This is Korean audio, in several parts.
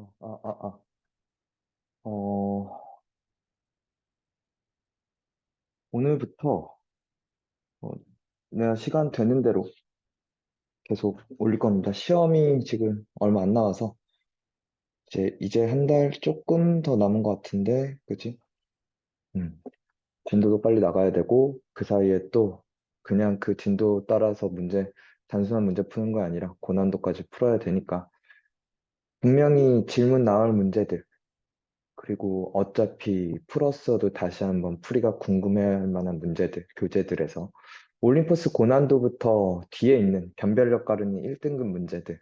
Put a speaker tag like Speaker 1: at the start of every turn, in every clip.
Speaker 1: 어, 아, 아, 아. 어, 오늘부터 어, 내가 시간 되는 대로 계속 올릴 겁니다. 시험이 지금 얼마 안 남아서 이제 한 달 조금 더 남은 것 같은데, 그치? 음, 진도도 빨리 나가야 되고 그 사이에 또 그냥 그 진도 따라서 단순한 문제 푸는 거 아니라 고난도까지 풀어야 되니까 분명히 질문 나올 문제들 그리고 어차피 풀었어도 다시 한번 풀이가 궁금해할 만한 문제들, 교재들에서 올림포스 고난도부터 뒤에 있는 변별력 가르니 1등급 문제들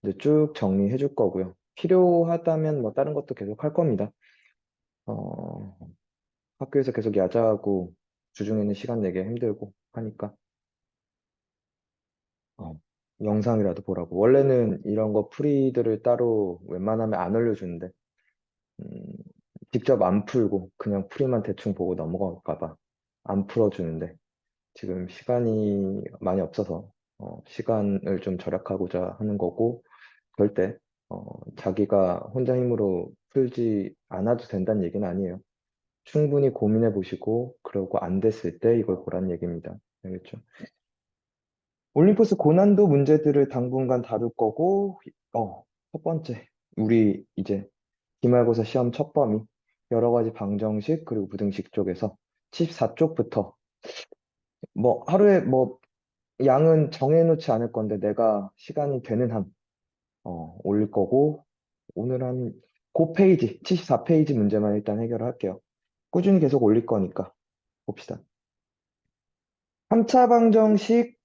Speaker 1: 이제 쭉 정리해 줄 거고요. 필요하다면 뭐 다른 것도 계속 할 겁니다. 어, 학교에서 계속 야자하고 주중에는 시간 내기 힘들고 하니까 어, 영상이라도 보라고. 원래는 이런 거 풀이들을 따로 웬만하면 안 올려주는데 음, 직접 안 풀고 그냥 풀이만 대충 보고 넘어갈까 봐 안 풀어주는데 지금 시간이 많이 없어서 시간을 좀 절약하고자 하는 거고 절대 어, 자기가 혼자 힘으로 풀지 않아도 된다는 얘기는 아니에요. 충분히 고민해 보시고 그러고 안 됐을 때 이걸 보라는 얘기입니다. 알겠죠? 올림포스 고난도 문제들을 당분간 다룰 거고 첫 번째 우리 이제 기말고사 시험 첫 범위 여러 가지 방정식 그리고 부등식 쪽에서 14쪽부터 뭐 하루에 뭐 양은 정해놓지 않을 건데 내가 시간이 되는 한 올릴 거고 오늘 한 그 페이지 74페이지 문제만 일단 해결을 할게요. 꾸준히 계속 올릴 거니까 봅시다. 3차 방정식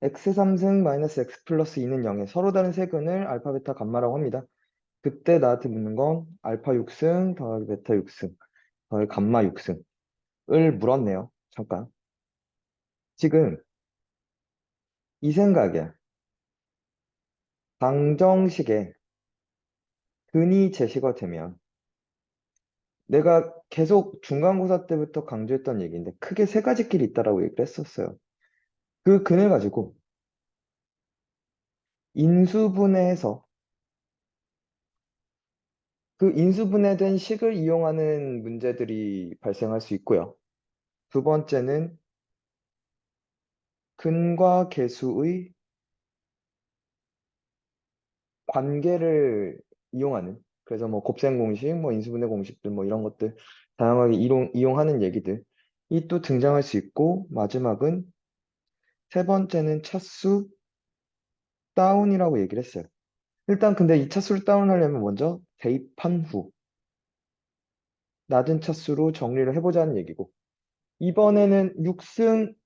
Speaker 1: x3승 마이너스 x 플러스 2는 0에 서로 다른 세근을 알파 베타 감마라고 합니다. 그때 나한테 묻는 건 알파 6승 더하기 베타 6승 더하기 감마 6승을 물었네요. 잠깐. 지금 이 생각이야. 방정식에 근이 제시가 되면 내가 계속 중간고사 때부터 강조했던 얘기인데 크게 세 가지 길이 있다라고 얘기를 했었어요. 그 근을 가지고 인수분해해서 그 인수분해된 식을 이용하는 문제들이 발생할 수 있고요. 두 번째는 근과 계수의 관계를 이용하는 그래서 뭐 곱셈 공식, 뭐 인수분해 공식들 뭐 이런 것들 다양하게 이용하는 얘기들이 또 등장할 수 있고 마지막은 세 번째는 차수 다운이라고 얘기를 했어요. 일단 근데 이 차수를 다운하려면 먼저 대입한 후 낮은 차수로 정리를 해보자는 얘기고 이번에는 6승짜리가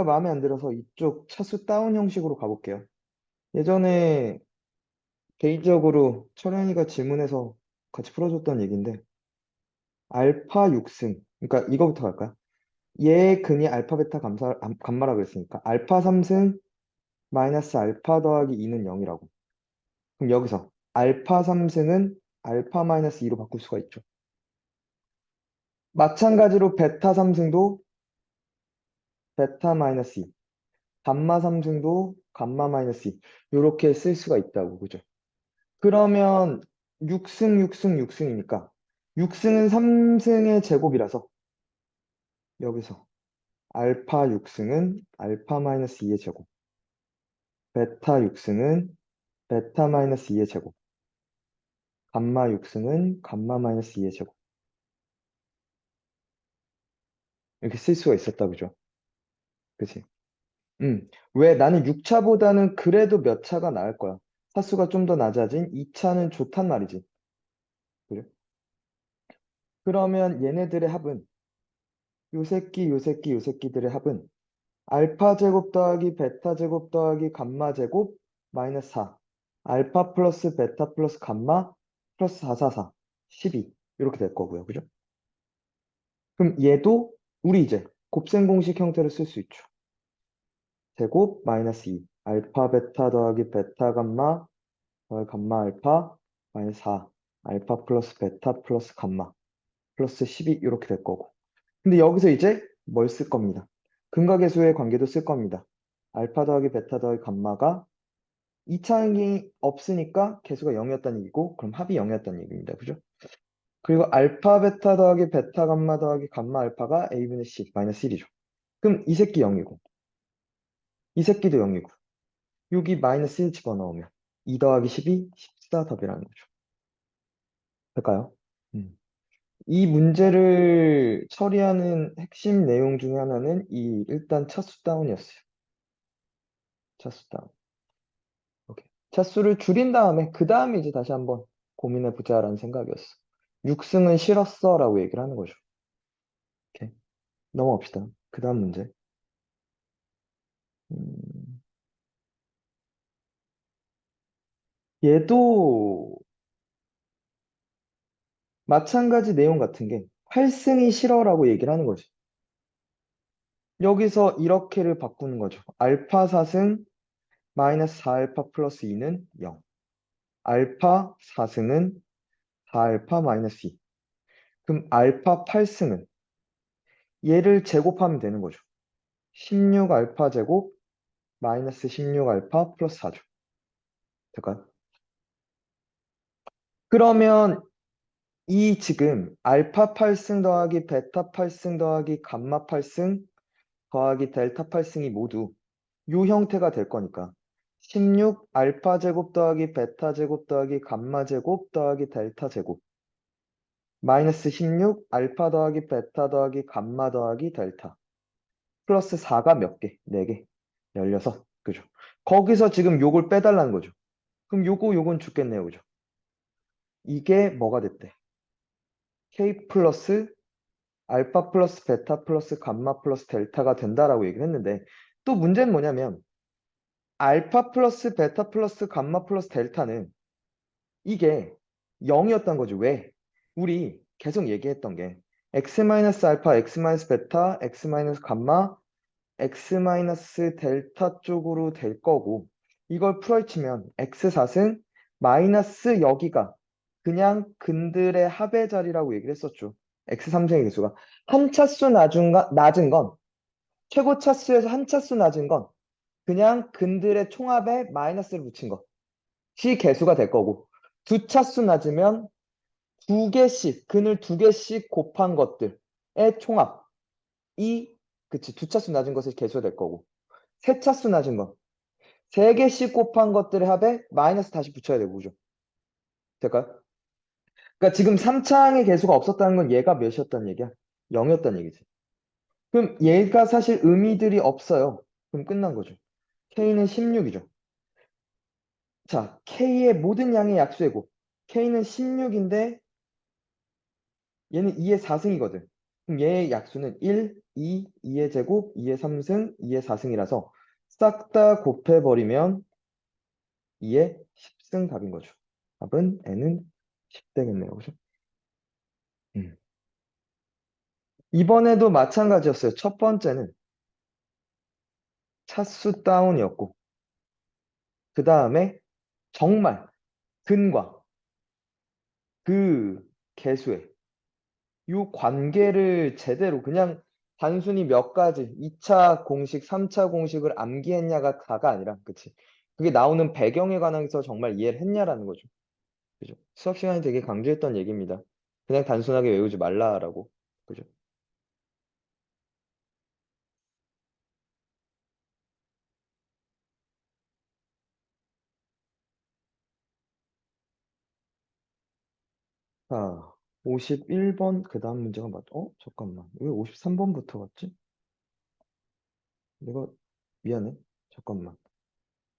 Speaker 1: 마음에 안 들어서 이쪽 차수 다운 형식으로 가볼게요. 예전에 개인적으로 철현이가 질문해서 같이 풀어줬던 얘기인데 알파 6승 그러니까 이거부터 갈까요? 얘의 근이 알파 베타 감마라 그랬으니까 알파 3승 마이너스 알파 더하기 2는 0이라고 그럼 여기서 알파 3승은 알파 마이너스 2로 바꿀 수가 있죠. 마찬가지로 베타 3승도 베타 마이너스 2, 감마 3승도 감마 마이너스 2 이렇게 쓸 수가 있다고 그죠? 그러면 6승, 6승, 6승이니까 6승은 3승의 제곱이라서 여기서 알파 6승은 알파 마이너스 2의 제곱, 베타 6승은 베타 마이너스 2의 제곱, 감마 6승은 감마 마이너스 2의 제곱 이렇게 쓸 수가 있었다 그죠? 그치? 왜 나는 6차보다는 그래도 몇 차가 나을 거야. 차수가 좀 더 낮아진 2차는 좋단 말이지. 그래? 그러면 얘네들의 합은 요 새끼, 요 새끼, 요 새끼들의 합은 알파 제곱 더하기 베타 제곱 더하기 감마 제곱 마이너스 4. 알파 플러스 베타 플러스 감마 플러스 444. 12. 이렇게 될 거고요. 그죠? 그럼 얘도 우리 이제 곱셈 공식 형태를 쓸 수 있죠. 제곱 마이너스 2. 알파 베타 더하기 베타 감마 감마 알파 마이너스 4 알파 플러스 베타 플러스 감마 플러스 12 이렇게 될 거고 근데 여기서 이제 뭘 쓸 겁니다. 근과 계수의 관계도 쓸 겁니다. 알파 더하기 베타 더하기 감마가 이차항이 없으니까 개수가 0이었다는 얘기고, 그럼 합이 0이었다는 얘기입니다. 그죠? 그리고 알파 베타 더하기 베타 감마 더하기 감마 알파가 a분의 c 마이너스 1이죠. 그럼 이 새끼 0이고, 이 새끼도 0이고, 여기 마이너스 1 집어넣으면 2 더하기 12, 14 답이라는 거죠. 될까요? 음. 이 문제를 처리하는 핵심 내용 중에 하나는 이 일단 차수 다운이었어요. 차수 다운. 오케이. 차수를 줄인 다음에 그 다음에 이제 다시 한번 고민해 보자라는 생각이었어. 6승은 싫었어라고 얘기를 하는 거죠. 오케이. 넘어갑시다. 그 다음 문제. 음, 얘도 마찬가지 내용 같은 게 8승이 싫어라고 얘기를 하는 거지. 여기서 이렇게를 바꾸는 거죠. 알파 4승 마이너스 4알파 플러스 2는 0. 알파 4승은 4알파 마이너스 2. 그럼 알파 8승은 얘를 제곱하면 되는 거죠. 16알파 제곱 마이너스 16알파 플러스 4죠. 될까요? 그러면 이 지금 알파 8승 더하기 베타 8승 더하기 감마 8승 더하기 델타 8승이 모두 요 형태가 될 거니까 16 알파 제곱 더하기 베타 제곱 더하기 감마 제곱 더하기 델타 제곱 마이너스 16 알파 더하기 베타 더하기 감마 더하기 델타 플러스 4가 몇 개? 4개. 16. 그죠? 거기서 지금 요걸 빼달라는 거죠. 그럼 요건 죽겠네요. 그죠? 이게 뭐가 됐대? K 플러스 알파 플러스 베타 플러스 감마 플러스 델타가 된다라고 얘기를 했는데 또 문제는 뭐냐면 알파 플러스 베타 플러스 감마 플러스 델타는 이게 0이었던 거죠. 왜? 우리 계속 얘기했던 게 x 마이너스 알파, x 마이너스 베타, x 마이너스 감마, x 마이너스 델타 쪽으로 될 거고 이걸 풀어치면 x4승 마이너스 여기가 그냥 근들의 합의 자리라고 얘기를 했었죠. x3승의 개수가 한 차수 낮은 건 최고 차수에서 한 차수 낮은 건 그냥 근들의 총합에 마이너스를 붙인 것이 개수가 될 거고 두 차수 낮으면 두 개씩 근을 두 개씩 곱한 것들의 총합이 그치 두 차수 낮은 것을 개수가 될 거고 세 차수 낮은 것 세 개씩 곱한 것들의 합에 마이너스 다시 붙여야 되고 그죠? 될까요? 그러니까 지금 3차항의 개수가 없었다는 건 얘가 몇이었다는 얘기야? 0이었다는 얘기지. 그럼 얘가 사실 의미들이 없어요. 그럼 끝난 거죠. K는 16이죠. 자, K의 모든 양의 약수의 곱. K는 16인데 얘는 2의 4승이거든. 그럼 얘의 약수는 1, 2, 2의 제곱, 2의 3승, 2의 4승이라서 싹 다 곱해버리면 2의 10승 답인 거죠. 답은 N은 10 되겠네요. 그죠? 음. 이번에도 마찬가지였어요. 첫 번째는 차수 다운이었고, 그 다음에 정말 근과 그 개수의 이 관계를 제대로 그냥 단순히 몇 가지 2차 공식, 3차 공식을 암기했냐가 다가 아니라, 그치? 그게 나오는 배경에 관해서 정말 이해를 했냐라는 거죠. 그죠? 수업 시간에 되게 강조했던 얘기입니다. 그냥 단순하게 외우지 말라라고. 그죠? 자, 51번 그 다음 문제가 잠깐만. 왜 53번부터 갔지? 내가 미안해. 잠깐만.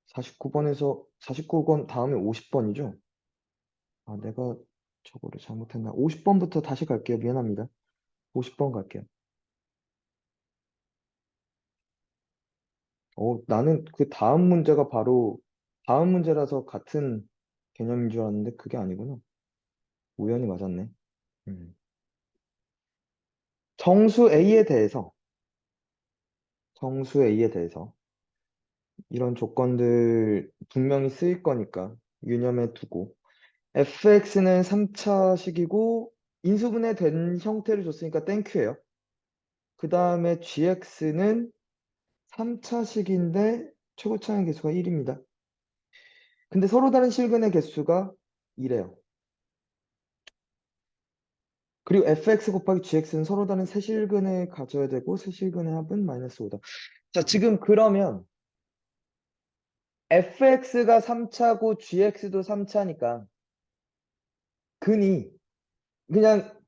Speaker 1: 49번에서 49번 다음에 50번이죠? 아, 내가 저거를 잘못했나? 50번부터 다시 갈게요. 미안합니다. 50번 갈게요. 나는 그 다음 문제가 바로 다음 문제라서 같은 개념인 줄 알았는데 그게 아니구나. 우연히 맞았네. 음. 정수 A에 대해서, 정수 A에 대해서 이런 조건들 분명히 쓰일 거니까 유념해 두고 fx는 3차식이고 인수분해 된 형태를 줬으니까 땡큐예요. 그 다음에 gx는 3차식인데 최고차항 계수가 1입니다. 근데 서로 다른 실근의 개수가 2래요. 그리고 fx 곱하기 gx는 서로 다른 세실근을 가져야 되고 세실근의 합은 마이너스 5다. 자, 지금 그러면 fx가 3차고 gx도 3차니까 근이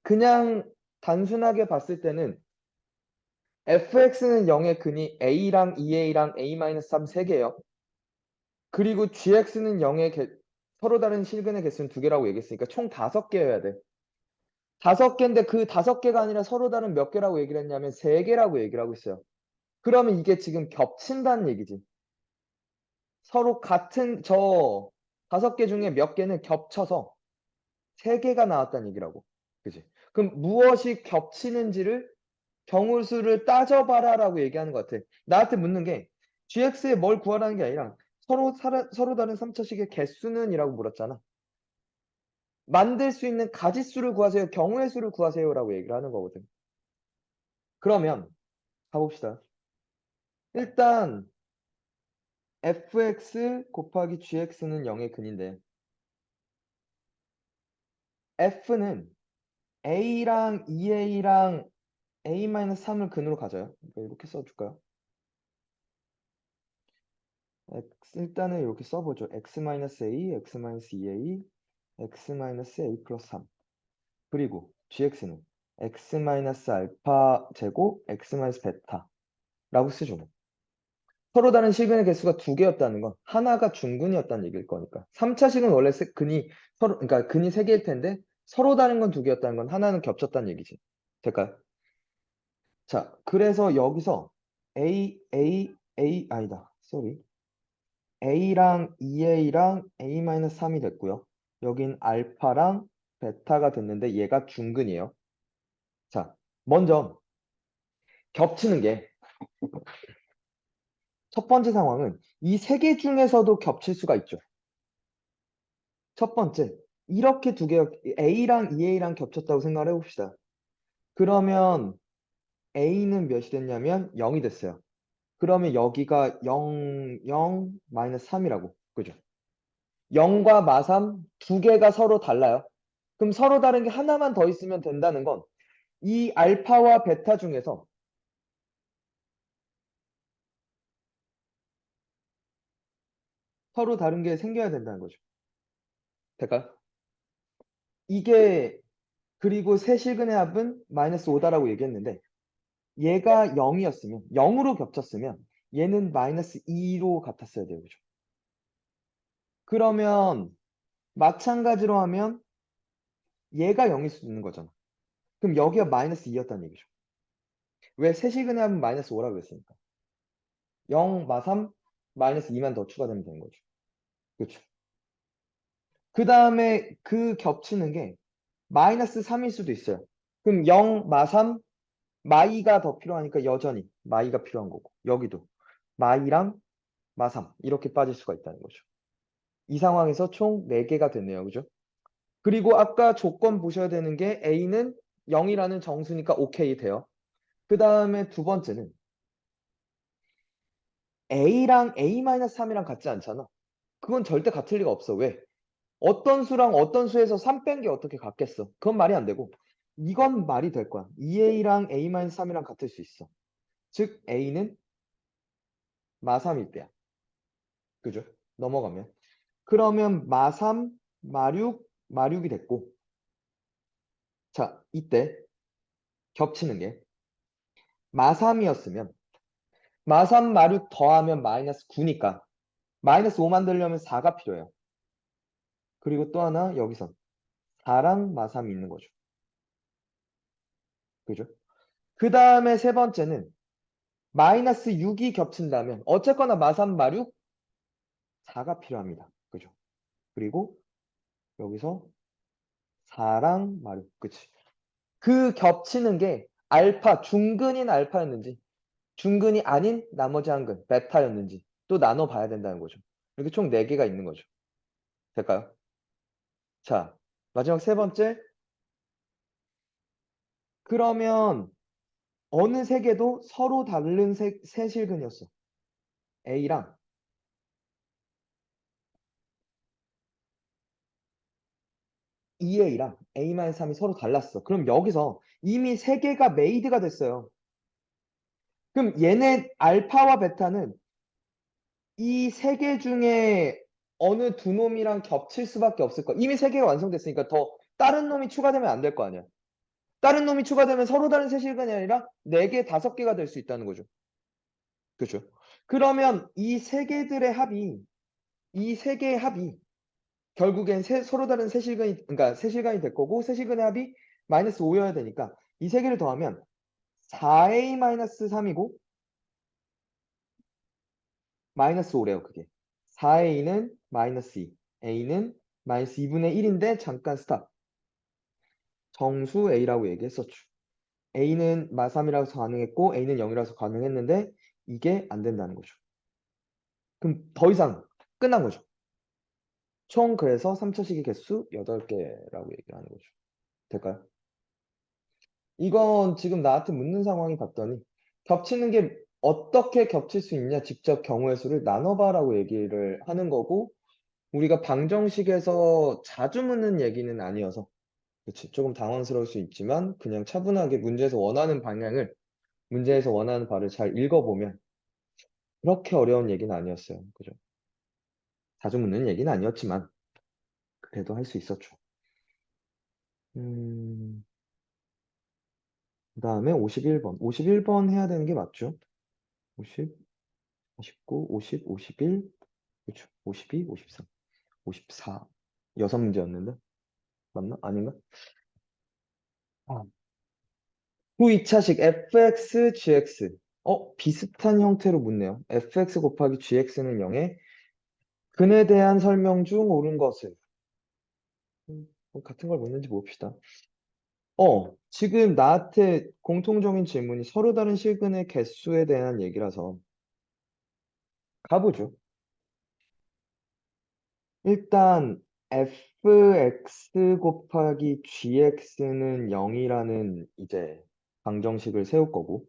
Speaker 1: 그냥 단순하게 봤을 때는 fx는 0의 근이 a랑 2a랑 a-3 3개예요. 그리고 gx는 0의 서로 다른 실근의 개수는 2개라고 얘기했으니까 총 5개여야 돼. 5개인데 그 5개가 아니라 서로 다른 몇 개라고 얘기를 했냐면 3개라고 얘기를 하고 있어요. 그러면 이게 지금 겹친다는 얘기지. 서로 같은 5개 중에 몇 개는 겹쳐서 3개가 나왔다는 얘기라고. 그지? 그럼 무엇이 겹치는지를 경우수를 따져봐라라고 얘기하는 것 같아. 나한테 묻는 게 gx에 뭘 구하라는 게 아니라 서로 다른 3차식의 개수는 이라고 물었잖아. 만들 수 있는 가지수를 구하세요. 경우의 수를 구하세요라고 얘기를 하는 거거든. 그러면 가봅시다. 일단 fx 곱하기 gx는 0의 근인데 f는 a랑 2a랑 a-3을 근으로 가져요. 이렇게 써줄까요? 일단은 이렇게 써보죠. x-a, x-2a, x-a 플러스 3. 그리고 gx는 x-알파 제곱 x-베타라고 쓰죠. 서로 다른 실근의 개수가 2개였다는 건 하나가 중근이었다는 얘기일 거니까. 3차식은 원래 근이 그러니까 근이 3개일 텐데 서로 다른 건 2개였다는 건 하나는 겹쳤다는 얘기지. 될까요? 자, 그래서 여기서 아니다. 쏘리. A랑 2A랑 A-3이 됐고요. 여긴 알파랑 베타가 됐는데 얘가 중근이에요. 자, 먼저 겹치는 게 첫 번째 상황은 이 세 개 중에서도 겹칠 수가 있죠. 첫 번째, 이렇게 두 개, A랑 2A랑 겹쳤다고 생각을 해봅시다. 그러면 A는 몇이 됐냐면 0이 됐어요. 그러면 여기가 0, 0, 마이너스 3이라고. 그죠? 0과 마삼 두 개가 서로 달라요. 그럼 서로 다른 게 하나만 더 있으면 된다는 건 이 알파와 베타 중에서 서로 다른 게 생겨야 된다는 거죠. 될까요? 이게 그리고 세 실근의 합은 마이너스 5다라고 얘기했는데 얘가 0이었으면 0으로 겹쳤으면 얘는 마이너스 2로 같았어야 돼요. 그죠? 그러면 마찬가지로 하면 얘가 0일 수 있는 거잖아. 그럼 여기가 마이너스 2였다는 얘기죠. 왜 세시근의 합은 마이너스 5라고 했으니까. 0, 마3, 마이너스 2만 더 추가되면 되는 거죠. 그렇죠. 그 다음에 그 겹치는 게 마이너스 3일 수도 있어요. 그럼 0, 마3, 마이가 더 필요하니까 여전히 마이가 필요한 거고 여기도 마이랑 마3 이렇게 빠질 수가 있다는 거죠. 이 상황에서 총 4개가 됐네요. 그죠? 그리고 아까 조건 보셔야 되는 게 A는 0이라는 정수니까 오케이 돼요. 그 다음에 두 번째는 A랑 A-3이랑 같지 않잖아. 그건 절대 같을 리가 없어. 왜? 어떤 수랑 어떤 수에서 3 뺀 게 어떻게 같겠어? 그건 말이 안 되고 이건 말이 될 거야. 2A랑 A-3이랑 같을 수 있어. 즉 A는 마3일 때야. 그죠? 넘어가면. 그러면 마3, 마6, 마6이 됐고 자, 이때 겹치는 게 마3이었으면 마3, 마6 더하면 마이너스 9니까 마이너스 5 만들려면 4가 필요해요. 그리고 또 하나 여기서 4랑 마3이 있는 거죠. 그죠? 그 다음에 세 번째는 마이너스 6이 겹친다면 어쨌거나 마3, 마6, 4가 필요합니다. 그죠? 그리고 여기서 4랑 마6. 그치? 그 겹치는 게 알파, 중근인 알파였는지 중근이 아닌 나머지 한 근, 베타였는지 또 나눠봐야 된다는 거죠. 이렇게 총 4개가 있는 거죠. 될까요? 자, 마지막 세 번째. 그러면 어느 세 개도 서로 다른 세 실근이었어. A랑 2a랑 a-3이 서로 달랐어. 그럼 여기서 이미 세 개가 메이드가 됐어요. 그럼 얘네 알파와 베타는 이 세 개 중에 어느 두 놈이랑 겹칠 수밖에 없을 거야. 이미 세 개가 완성됐으니까 더 다른 놈이 추가되면 안 될 거 아니야. 다른 놈이 추가되면 서로 다른 세실간이 아니라 네 개, 다섯 개가 될 수 있다는 거죠. 그렇죠? 그러면 이 세 개들의 합이, 이 세 개의 합이 결국엔 서로 다른 세실간이, 그러니까 세실간이 될 거고 세실간의 합이 마이너스 5여야 되니까 이 세 개를 더하면 4a-3이고 마이너스 5래요, 그게. 4a는 마이너스 2, a는 마이너스 2분의 1인데 잠깐 스탑. 정수 a라고 얘기했었죠. a는 마3이라서 가능했고 a는 0이라서 가능했는데 이게 안 된다는 거죠. 그럼 더 이상 끝난 거죠. 총 그래서 3차식의 개수 8개라고 얘기하는 거죠. 될까요? 이건 지금 나한테 묻는 상황이 봤더니 겹치는 게 어떻게 겹칠 수 있냐 직접 경우의 수를 나눠봐라고 얘기를 하는 거고 우리가 방정식에서 자주 묻는 얘기는 아니어서 그치 조금 당황스러울 수 있지만 그냥 차분하게 문제에서 원하는 방향을 문제에서 원하는 바를 잘 읽어보면 그렇게 어려운 얘기는 아니었어요. 그죠? 자주 묻는 얘기는 아니었지만 그래도 할 수 있었죠. 음, 그다음에 51번. 51번 해야 되는 게 맞죠? 50, 49, 50, 51, 그렇죠. 52, 53, 54. 여섯 문제였는데 맞나? 아닌가? 아. 후 2차식 fx, gx. 비슷한 형태로 묻네요. fx 곱하기 gx는 0에 근에 대한 설명 중 옳은 것을. 같은 걸 묻는지 봅시다. 지금 나한테 공통적인 질문이 서로 다른 실근의 개수에 대한 얘기라서 가보죠. 일단 fx 곱하기 gx는 0이라는 이제 방정식을 세울 거고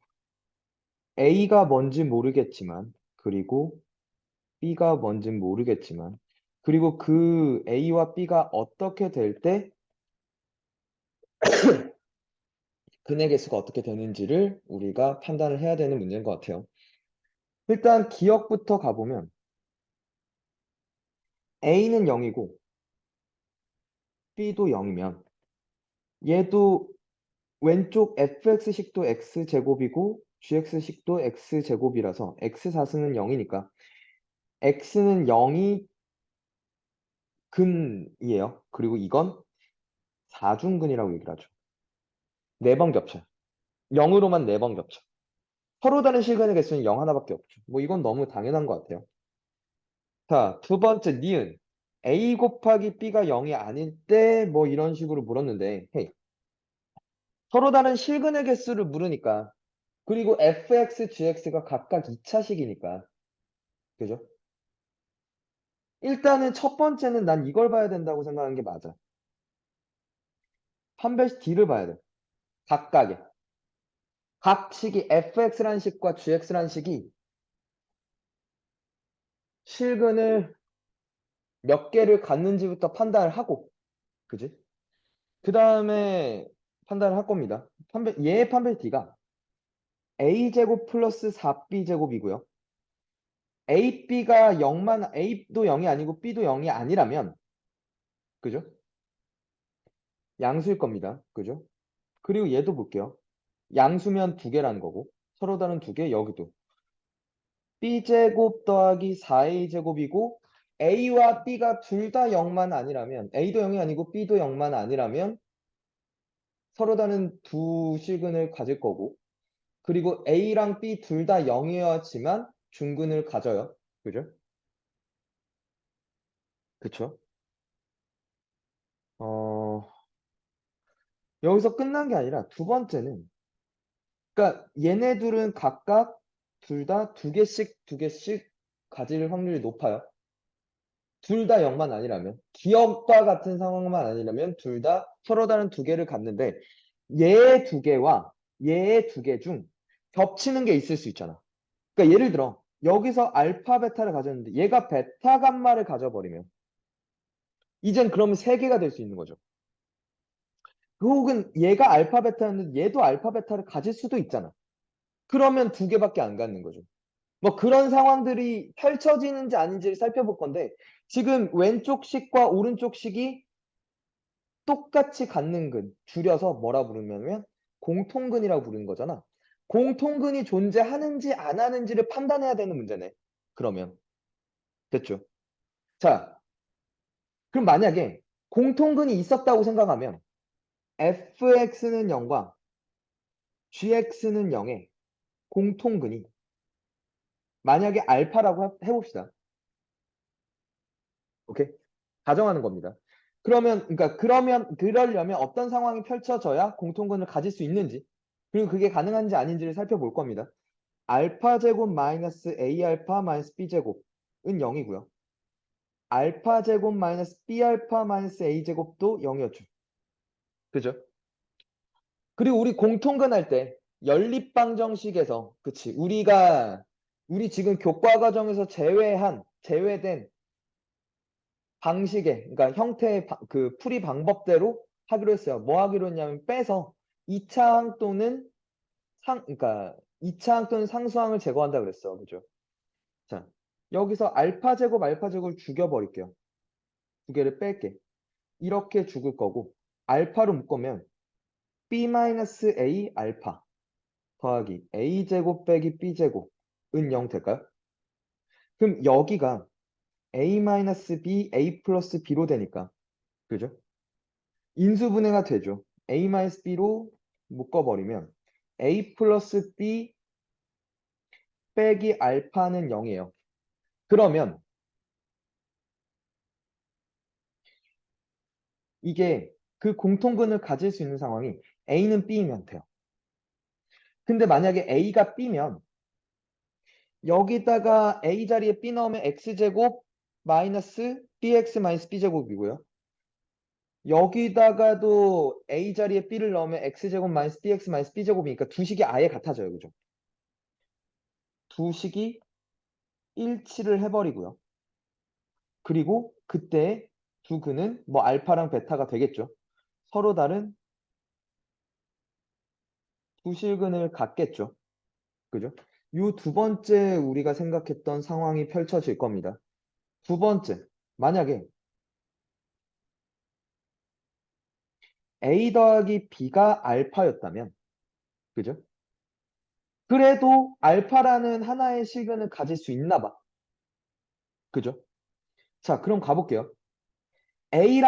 Speaker 1: a가 뭔지 모르겠지만 그리고 b가 뭔진 모르겠지만 그리고 그 a와 b가 어떻게 될 때 근의 개수가 어떻게 되는지를 우리가 판단을 해야 되는 문제인 것 같아요. 일단 기억부터 가보면 a는 0이고 b도 0이면 얘도 왼쪽 fx식도 x제곱이고 gx식도 x제곱이라서 x4승은 0이니까 x는 0이 근이에요. 그리고 이건 4중근이라고 얘기를 하죠. 4번 겹쳐요. 0으로만 4번 겹쳐. 서로 다른 실근의 개수는 0 하나밖에 없죠. 뭐 이건 너무 당연한 것 같아요. 자, 두 번째 니은. a 곱하기 b가 0이 아닐 때 뭐 이런 식으로 물었는데 헤이, 서로 다른 실근의 개수를 물으니까 그리고 fx, gx가 각각 2차식이니까 그죠? 일단은 첫 번째는 난 이걸 봐야 된다고 생각하는 게 맞아. 판별식 D를 봐야 돼. 각각의. 각 식이 fx라는 식과 gx라는 식이 실근을 몇 개를 갖는지부터 판단을 하고 그지? 그 다음에 판단을 할 겁니다. 얘의 판별 D가 a제곱 플러스 4b제곱이고요. ab가 0만, a도 0이 아니고 b도 0이 아니라면 그죠? 양수일 겁니다. 그죠? 그리고 얘도 볼게요. 양수면 두 개라는 거고 서로 다른 두 개 여기도 b제곱 더하기 4a제곱이고 a와 b가 둘 다 0만 아니라면 a도 0이 아니고 b도 0만 아니라면 서로 다른 두 실근을 가질 거고 그리고 A랑 B 둘 다 0이어야지만 중근을 가져요. 그죠? 그쵸? 어, 여기서 끝난 게 아니라 두 번째는 그러니까 얘네 둘은 각각 둘 다 두 개씩 가질 확률이 높아요. 둘 다 0만 아니라면 기억과 같은 상황만 아니라면 둘 다 서로 다른 두 개를 갖는데 얘 두 개와 얘 두 개 중 겹치는 게 있을 수 있잖아. 그러니까 예를 들어 여기서 알파 베타를 가졌는데 얘가 베타 감마를 가져버리면 이젠 그러면 세 개가 될 수 있는 거죠. 혹은 얘가 알파 베타였는데 얘도 알파 베타를 가질 수도 있잖아. 그러면 두 개밖에 안 갖는 거죠. 뭐 그런 상황들이 펼쳐지는지 아닌지를 살펴볼 건데 지금 왼쪽 식과 오른쪽 식이 똑같이 갖는 근, 줄여서 뭐라 부르냐면 공통근이라고 부르는 거잖아. 공통근이 존재하는지 안 하는지를 판단해야 되는 문제네. 그러면 됐죠? 자, 그럼 만약에 공통근이 있었다고 생각하면 fx는 0과 gx는 0의 공통근이 만약에 알파라고 해봅시다. 오케이? 가정하는 겁니다. 그러려면 어떤 상황이 펼쳐져야 공통근을 가질 수 있는지, 그리고 그게 가능한지 아닌지를 살펴볼 겁니다. 알파 제곱 마이너스 a 알파 마이너스 b 제곱은 0이고요. 알파 제곱 마이너스 b 알파 마이너스 a 제곱도 0이었죠. 그죠? 그리고 우리 공통근 할 때 연립방정식에서 그치 우리 지금 교과 과정에서 제외된 방식의, 그러니까 형태의 그 풀이 방법대로 하기로 했어요. 뭐 하기로 했냐면 빼서 2차항 또는 그러니까 2차항 또는 상수항을 제거한다 그랬어. 그죠? 자, 여기서 알파 제곱을 죽여버릴게요. 두 개를 뺄게. 이렇게 죽을 거고, 알파로 묶으면 b-a 알파 더하기 a 제곱 빼기 b 제곱은 0 될까요? 그럼 여기가 a-b, a 플러스 b로 되니까, 그죠? 인수분해가 되죠. a-b로 묶어버리면 a 플러스 b 빼기 알파는 0이에요. 그러면 이게 그 공통근을 가질 수 있는 상황이 a는 b이면 돼요. 근데 만약에 a가 b면 여기다가 a 자리에 b 넣으면 x제곱 마이너스 bx 마이너스 b제곱이고요. 여기다가도 a 자리에 b를 넣으면 x제곱 마이너스 bx 마이너스 b제곱이니까 두 식이 아예 같아져요. 그죠? 두 식이 일치를 해버리고요. 그리고 그때 두 근은 뭐 알파랑 베타가 되겠죠. 서로 다른 두 실근을 갖겠죠. 그죠? 요 두 번째 우리가 생각했던 상황이 펼쳐질 겁니다. 두 번째, 만약에 A 더하기 B가 알파였다면, 그죠? 그래도 알파라는 하나의 실근을 가질 수 있나 봐. 그죠? 자, 그럼 가볼게요. A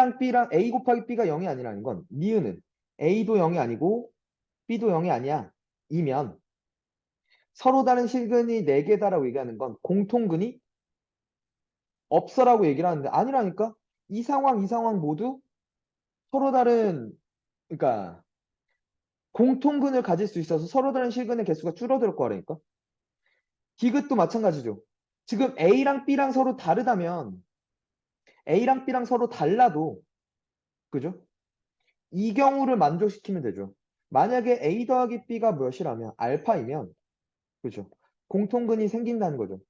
Speaker 1: 곱하기 B가 0이 아니라는 건 니은은 A도 0이 아니고 B도 0이 아니야. 이면 서로 다른 실근이 4개다라고 얘기하는 건 공통근이 없어라고 얘기를 하는데 아니라니까? 이 상황 모두 서로 다른, 그러니까 공통근을 가질 수 있어서 서로 다른 실근의 개수가 줄어들 거라니까? 디귿도 마찬가지죠. 지금 A랑 B랑 서로 다르다면 A랑 B랑 서로 달라도 그죠? 이 경우를 만족시키면 되죠. 만약에 A 더하기 B가 몇이라면 알파이면 그죠? 공통근이 생긴다는 거죠.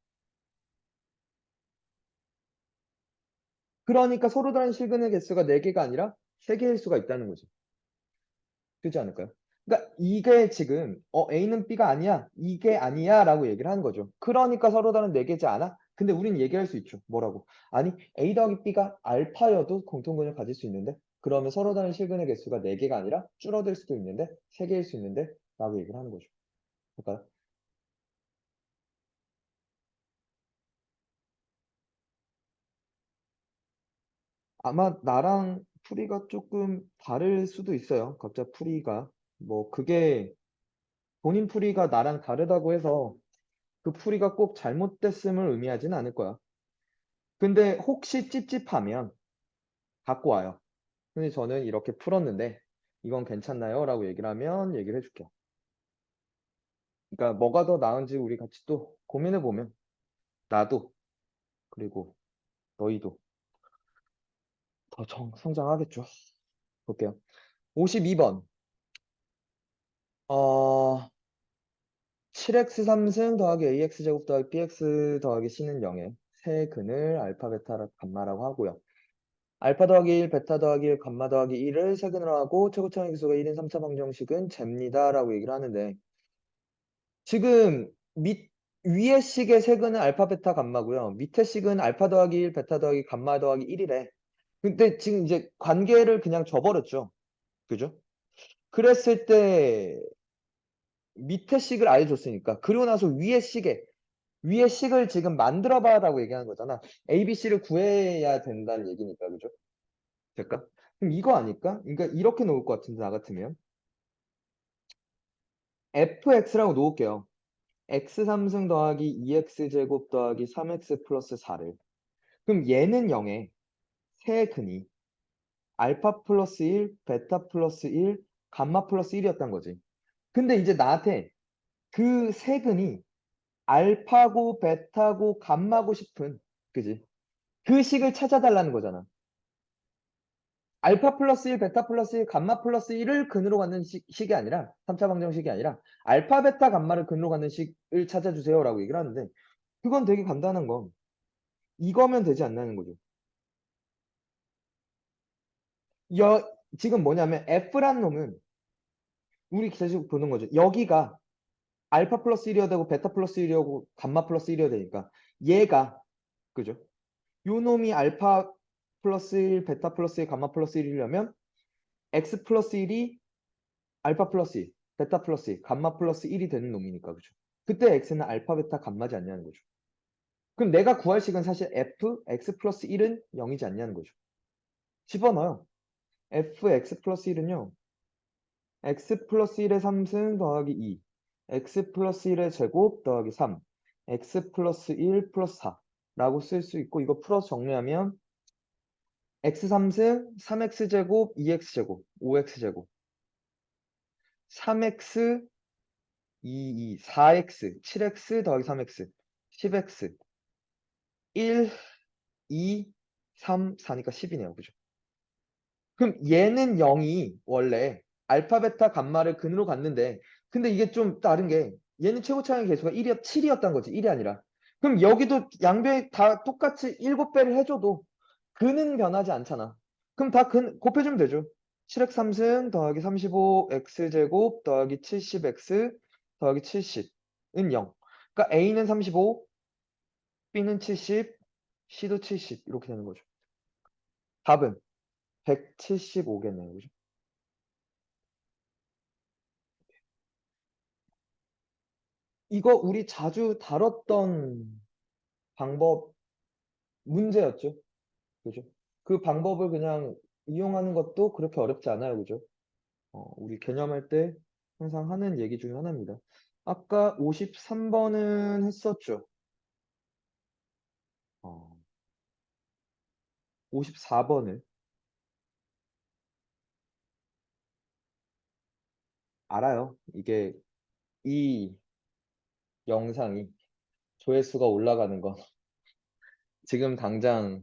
Speaker 1: 그러니까 서로 다른 실근의 개수가 4개가 아니라 3개일 수가 있다는 거죠. 그렇지 않을까요? 그러니까 이게 지금 A는 B가 아니야. 이게 아니야 라고 얘기를 하는 거죠. 그러니까 서로 다른 4개지 않아? 근데 우리는 얘기할 수 있죠. 뭐라고? 아니 A 더하기 B가 알파여도 공통근을 가질 수 있는데 그러면 서로 다른 실근의 개수가 4개가 아니라 줄어들 수도 있는데 3개일 수 있는데 라고 얘기를 하는 거죠. 그러니까 아마 나랑 풀이가 조금 다를 수도 있어요. 각자 풀이가. 뭐 그게 본인 풀이가 나랑 다르다고 해서 그 풀이가 꼭 잘못됐음을 의미하진 않을 거야. 근데 혹시 찝찝하면 갖고 와요. 근데 저는 이렇게 풀었는데 이건 괜찮나요? 라고 얘기를 하면 얘기를 해줄게요. 그러니까 뭐가 더 나은지 우리 같이 또 고민해 보면 나도 그리고 너희도 더 성장하겠죠. 볼게요. 52번. 7x 3승 더하기 ax 제곱 더하기 bx 더하기 c는 0의 세 근을 알파 베타 감마라고 하고요. 알파 더하기 1, 베타 더하기 1, 감마 더하기 1을 세근으로 하고 최고차항 계수가 1인 3차 방정식은 잽니다라고 얘기를 하는데 지금 위의 식의 세근은 알파, 베타, 감마고요. 밑에 식은 알파 더하기 1, 베타 더하기 감마 더하기 1이래. 근데 지금 이제 관계를 그냥 줘버렸죠. 그죠? 그랬을 때 밑에 식을 알려줬으니까 그리고 나서 위의 식을 지금 만들어봐라고 얘기하는 거잖아. A, B, C를 구해야 된다는 얘기니까 그죠? 될까? 그럼 이거 아닐까? 그러니까 이렇게 놓을 것 같은데 나 같으면 fx라고 놓을게요. x 3승 더하기 2x 제곱 더하기 3x 플러스 4를 그럼 얘는 0에 세근이 알파 플러스 1, 베타 플러스 1, 감마 플러스 1이었단 거지. 근데 이제 나한테 그 세근이 알파고 베타고 감마고 싶은 그지? 그 식을 찾아달라는 거잖아. 알파 플러스 1, 베타 플러스 1, 감마 플러스 1을 근으로 갖는 식이 아니라 3차 방정식이 아니라 알파, 베타, 감마를 근으로 갖는 식을 찾아주세요라고 얘기를 하는데 그건 되게 간단한 건 이거면 되지 않나는 거죠. 지금 뭐냐면 F란 놈은 우리 계속 보는 거죠. 여기가 알파 플러스 1이어야 되고 베타 플러스 1이고 감마 플러스 1이어야 되니까 얘가 그죠? 요 놈이 알파 플러스 1, 베타 플러스 1, 감마 플러스 1이려면 x 플러스 1이 알파 플러스 1, 베타 플러스 1, 감마 플러스 1이 되는 놈이니까 그죠? 그때 x는 알파, 베타, 감마지 않냐는 거죠. 그럼 내가 구할 식은 사실 f, x 플러스 1은 0이지 않냐는 거죠. 집어넣어요. f, x 플러스 1은요. x 플러스 1의 3승 더하기 2, x 플러스 1의 제곱 더하기 3, x 플러스 1 플러스 4라고 쓸 수 있고 이거 풀어서 정리하면 x 3승 3x 제곱 2x 제곱 5x 제곱 3x 2, 4x 7x 더하기 3x 10x 1, 2, 3, 4니까 10이네요. 그죠? 그럼 얘는 0이 원래 알파, 베타, 감마를 근으로 갔는데 근데 이게 좀 다른 게 얘는 최고차항의 개수가 7이었단 거지. 1이 아니라. 그럼 여기도 양변이 다 똑같이 7배를 해줘도 근은 변하지 않잖아. 그럼 다 곱해주면 되죠. 7x 3승 더하기 35x제곱 더하기 70x 더하기 70은 0. 그러니까 A는 35, B는 70, C도 70 이렇게 되는 거죠. 답은 175겠네요. 그죠? 이거 우리 자주 다뤘던 방법 문제였죠. 그죠? 그 방법을 그냥 이용하는 것도 그렇게 어렵지 않아요. 그죠? 우리 개념할 때 항상 하는 얘기 중에 하나입니다. 아까 53번은 했었죠. 54번을 알아요. 이게 이 영상이 조회수가 올라가는 건 지금 당장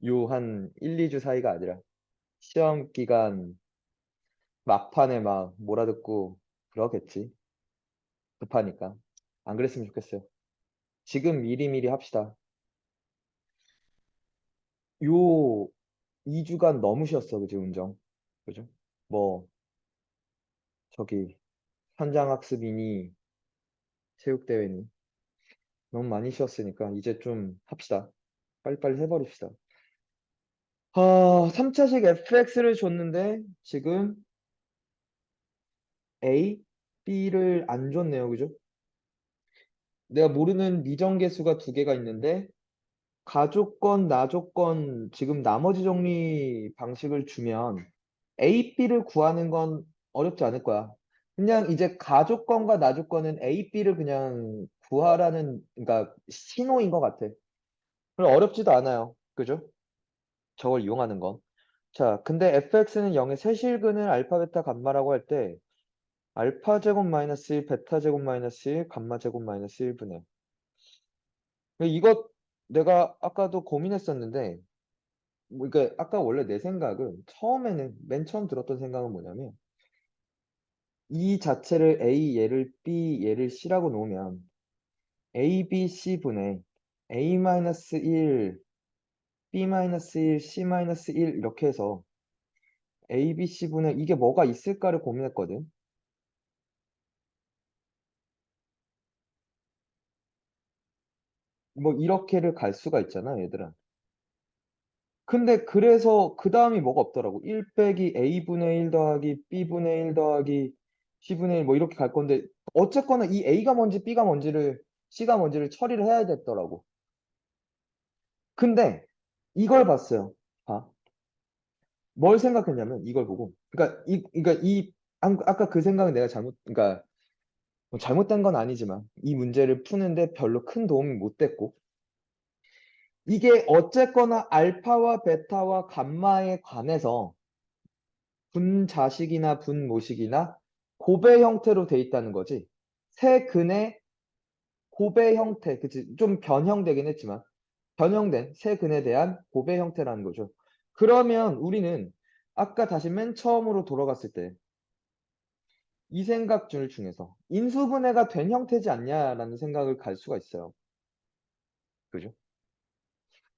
Speaker 1: 요 한 1, 2주 사이가 아니라 시험 기간 막판에 막 몰아듣고 그러겠지. 급하니까. 안 그랬으면 좋겠어요. 지금 미리미리 합시다. 요 2주간 너무 쉬었어, 그지, 운정. 그죠? 뭐, 저기, 현장학습이니, 체육대회니, 너무 많이 쉬었으니까, 이제 좀 합시다. 빨리빨리 해버립시다. 3차식 fx를 줬는데, 지금 a, b를 안 줬네요, 그죠? 내가 모르는 미정계수가 두 개가 있는데, 가조건, 나조건, 지금 나머지 정리 방식을 주면 A, B를 구하는 건 어렵지 않을 거야. 그냥 이제 가조건과 나조건은 A, B를 그냥 구하라는, 그러니까 신호인 것 같아. 그럼 어렵지도 않아요. 그죠? 저걸 이용하는 건. 자, 근데 fx는 0의 세실근을 알파, 베타, 감마라고 할 때 알파 제곱 마이너스 1, 베타 제곱 마이너스 1, 감마 제곱 마이너스 1분의 이거 내가 아까도 고민했었는데 그러니까 아까 원래 내 생각은 처음에는 맨 처음 들었던 생각은 뭐냐면 이 자체를 A 얘를 B 얘를 C라고 놓으면 A, B, C 분의 A-1 B-1, C-1 이렇게 해서 A, B, C분의 이게 뭐가 있을까를 고민했거든. 뭐 이렇게를 갈 수가 있잖아, 얘들아. 근데 그래서 그 다음이 뭐가 없더라고. 1 빼기 A분의 1 더하기 B분의 1 더하기 C분의 1 뭐 이렇게 갈 건데 어쨌거나 이 A가 뭔지 B가 뭔지를 C가 뭔지를 처리를 해야 됐더라고. 근데 이걸 봤어요. 봐. 뭘 생각했냐면 이걸 보고. 아까 그 생각은 내가 그러니까 뭐 잘못된 건 아니지만 이 문제를 푸는데 별로 큰 도움이 못 됐고 이게 어쨌거나 알파와 베타와 감마에 관해서 분자식이나 분모식이나 곱의 형태로 돼 있다는 거지. 세 근의 곱의 형태, 그치? 좀 변형되긴 했지만 변형된 세 근에 대한 곱의 형태라는 거죠. 그러면 우리는 아까 다시 맨 처음으로 돌아갔을 때 이 생각들 중에서 인수분해가 된 형태지 않냐라는 생각을 갈 수가 있어요. 그죠?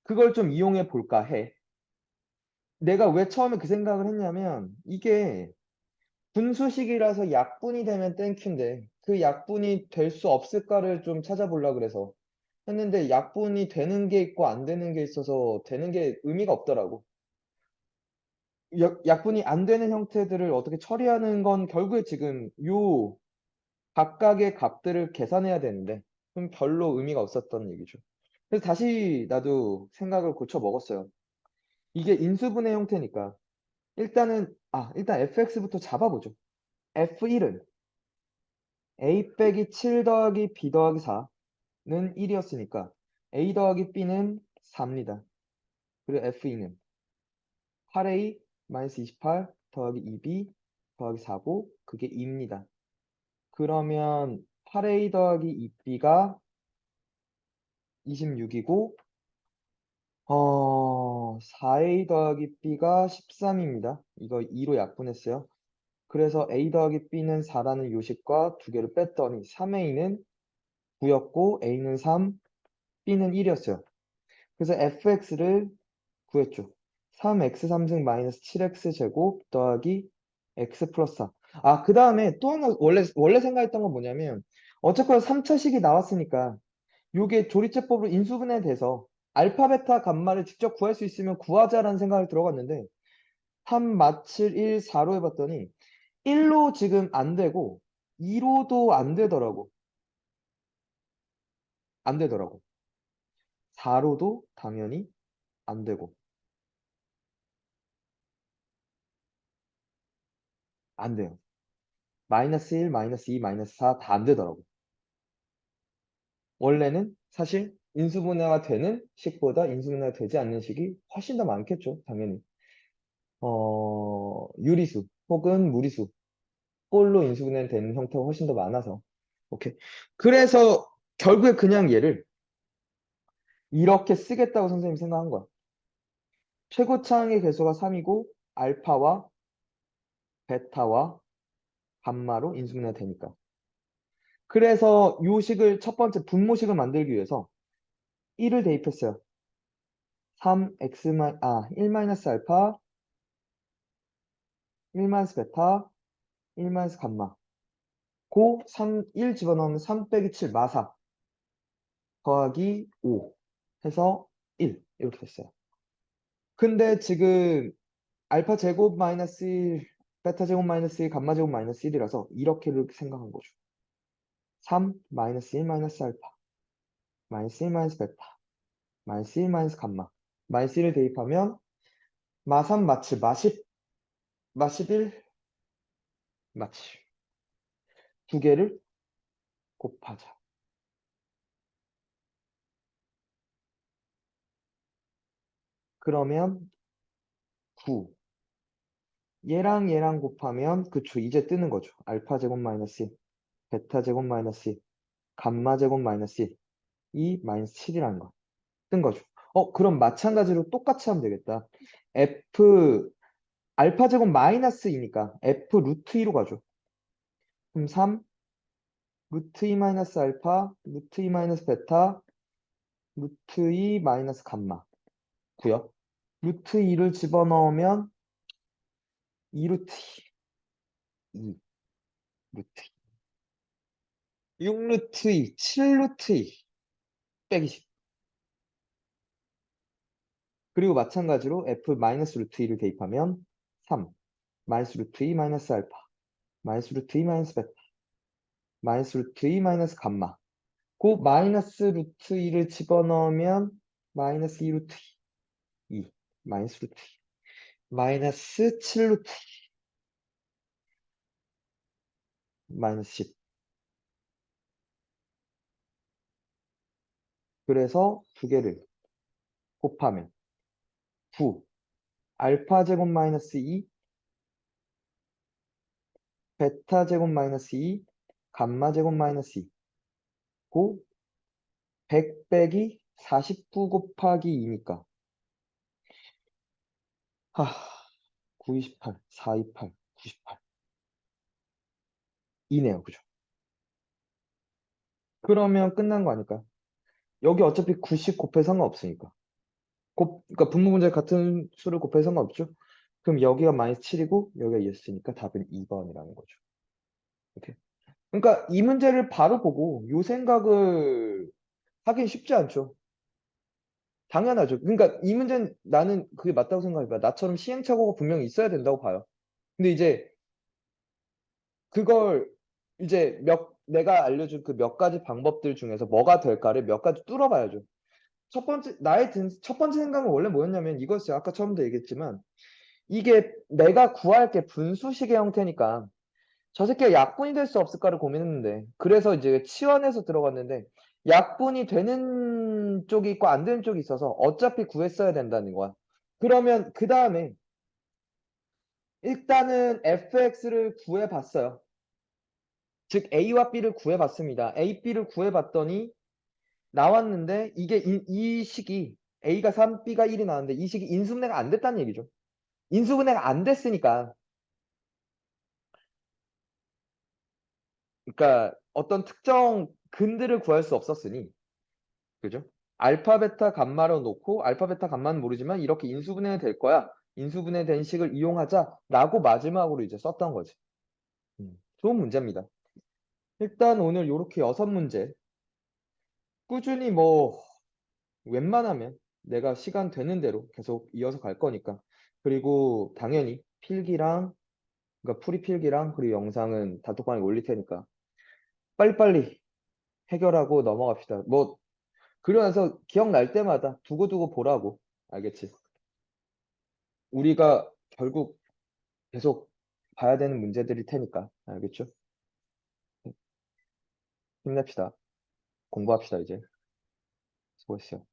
Speaker 1: 그걸 좀 이용해 볼까 해. 내가 왜 처음에 그 생각을 했냐면 이게 분수식이라서 약분이 되면 땡큐인데 그 약분이 될 수 없을까를 좀 찾아보려고 그래서 했는데 약분이 되는 게 있고 안 되는 게 있어서 되는 게 의미가 없더라고. 약분이 안 되는 형태들을 어떻게 처리하는 건 결국에 지금 요 각각의 값들을 계산해야 되는데 좀 별로 의미가 없었던 얘기죠. 그래서 다시 나도 생각을 고쳐 먹었어요. 이게 인수분해 형태니까 일단 fx부터 잡아보죠. f1은 a 빼기 7 더하기 b 더하기 4는 1이었으니까 a 더하기 b는 4입니다. 그리고 f2는 8a 마이너스 28 더하기 2b 더하기 4고 그게 2입니다. 그러면 8a 더하기 2b가 26이고 4a 더하기 b가 13입니다. 이거 2로 약분했어요. 그래서 a 더하기 b는 4라는 요식과 두 개를 뺐더니 3a는 9였고 a는 3, b는 1이었어요. 그래서 fx를 구했죠. 3x 3승 마이너스 7x 제곱 더하기 x 플러스 4. 아, 그 다음에 또 하나 원래 생각했던 건 뭐냐면 어쨌거나 3차식이 나왔으니까 요게 조리제법으로 인수분해 돼서 알파, 베타, 감마를 직접 구할 수 있으면 구하자라는 생각이 들어갔는데 3, 마칠 1, 4로 해봤더니 1로 지금 안 되고 2로도 안 되더라고. 안 되더라고. 4로도 당연히 안 되고 안 돼요. 마이너스 1, 마이너스 2, 마이너스 4 다 안 되더라고. 원래는 사실 인수분해가 되는 식보다 인수분해가 되지 않는 식이 훨씬 더 많겠죠. 당연히. 유리수 혹은 무리수 꼴로 인수분해 되는 형태가 훨씬 더 많아서. 오케이. 그래서 결국에 그냥 얘를 이렇게 쓰겠다고 선생님이 생각한 거야. 최고차항의 개수가 3이고 알파와 베타와 감마로 인수분해가 되니까. 그래서 요 식을 첫 번째 분모식을 만들기 위해서 1을 대입했어요. 1 마이너스 알파, 1 마이너스 베타, 1 마이너스 감마. 1 집어넣으면 3 빼기 7 마사 더하기 5 해서 1 이렇게 됐어요. 근데 지금 알파 제곱 마이너스 1, 베타 제곱 마이너스 1, 감마 제곱 마이너스 1이라서 이렇게 생각한 거죠. 3 마이너스 1 마이너스 알파 마이너스 1 마이너스 베타 마이너스 1 마이너스 감마 마이너스 1을 대입하면 마3 마7 마10 마11 마7 두 개를 곱하자. 그러면 9 얘랑 얘랑 곱하면 그쵸 이제 뜨는 거죠. 알파 제곱 마이너스 1 베타 제곱 마이너스 1 감마 제곱 마이너스 1 이 마이너스 7이라는 거 뜬 거죠. 그럼 마찬가지로 똑같이 하면 되겠다. f 알파 제곱 마이너스 2니까 f 루트 2로 가죠. 그럼 3 루트 2 마이너스 알파 루트 2 마이너스 베타 루트 2 마이너스 감마 9요. 루트 2를 집어넣으면 2루트 2, 루트 2, 6루트 2, 7루트 2 빼기 10. 그리고 마찬가지로 f 마이너스 루트 2를 대입하면 3, 마이너스 루트 2 마이너스 알파, 마이너스 루트 2 마이너스 베타, 마이너스 루트 2 마이너스 감마. 그 마이너스 루트 2를 집어넣으면 마이너스 2 루트 2, 마이너스 루트 2, 마이너스 7 루트 2, 마이너스 10. 그래서 두 개를 곱하면 9, 알파 제곱 마이너스 2, 베타 제곱 마이너스 2, 감마 제곱 마이너스 2. 고 100 빼기 49 곱하기 2니까 하, 928, 428, 98. 이네요. 그죠? 그러면 끝난 거 아닐까요? 여기 어차피 90 곱해 상관없으니까. 그러니까 분모 문제 같은 수를 곱해 상관없죠? 그럼 여기가 마이너스 7이고 여기가 2였으니까 답은 2번이라는 거죠. 이렇게. 그러니까 이 문제를 바로 보고 요 생각을 하긴 쉽지 않죠. 당연하죠. 그러니까 이 문제는 나는 그게 맞다고 생각해봐. 나처럼 시행착오가 분명히 있어야 된다고 봐요. 근데 이제 그걸 이제 내가 알려준 그 몇 가지 방법들 중에서 뭐가 될까를 몇 가지 뚫어봐야죠. 첫 번째 생각은 원래 뭐였냐면 이것이 아까 처음부터 얘기했지만 이게 내가 구할 게 분수식의 형태니까 저 새끼가 약분이 될 수 없을까를 고민했는데 그래서 이제 치환해서 들어갔는데 약분이 되는 쪽이 있고 안 되는 쪽이 있어서 어차피 구했어야 된다는 거야. 그러면 그 다음에 일단은 fx를 구해봤어요. 즉 a와 b를 구해봤습니다. a, b를 구해봤더니 나왔는데 이게 이 식이 a가 3, b가 1이 나왔는데 이 식이 인수분해가 안 됐다는 얘기죠. 인수분해가 안 됐으니까 그러니까 어떤 특정 근들을 구할 수 없었으니 그죠? 알파, 베타, 감마로 놓고 알파, 베타, 감마는 모르지만 이렇게 인수분해 될 거야. 인수분해 된 식을 이용하자라고 마지막으로 이제 썼던 거지. 좋은 문제입니다. 일단 오늘 요렇게 6문제 꾸준히 뭐 웬만하면 내가 시간 되는 대로 계속 이어서 갈 거니까. 그리고 당연히 필기랑 그러니까 풀이 필기랑 그리고 영상은 단톡방에 올릴 테니까 빨리빨리 해결하고 넘어갑시다. 뭐 그러면서 기억날 때마다 두고두고 보라고. 알겠지? 우리가 결국 계속 봐야 되는 문제들일 테니까. 알겠죠? 힘냅시다. 공부합시다, 이제. 수고했어요.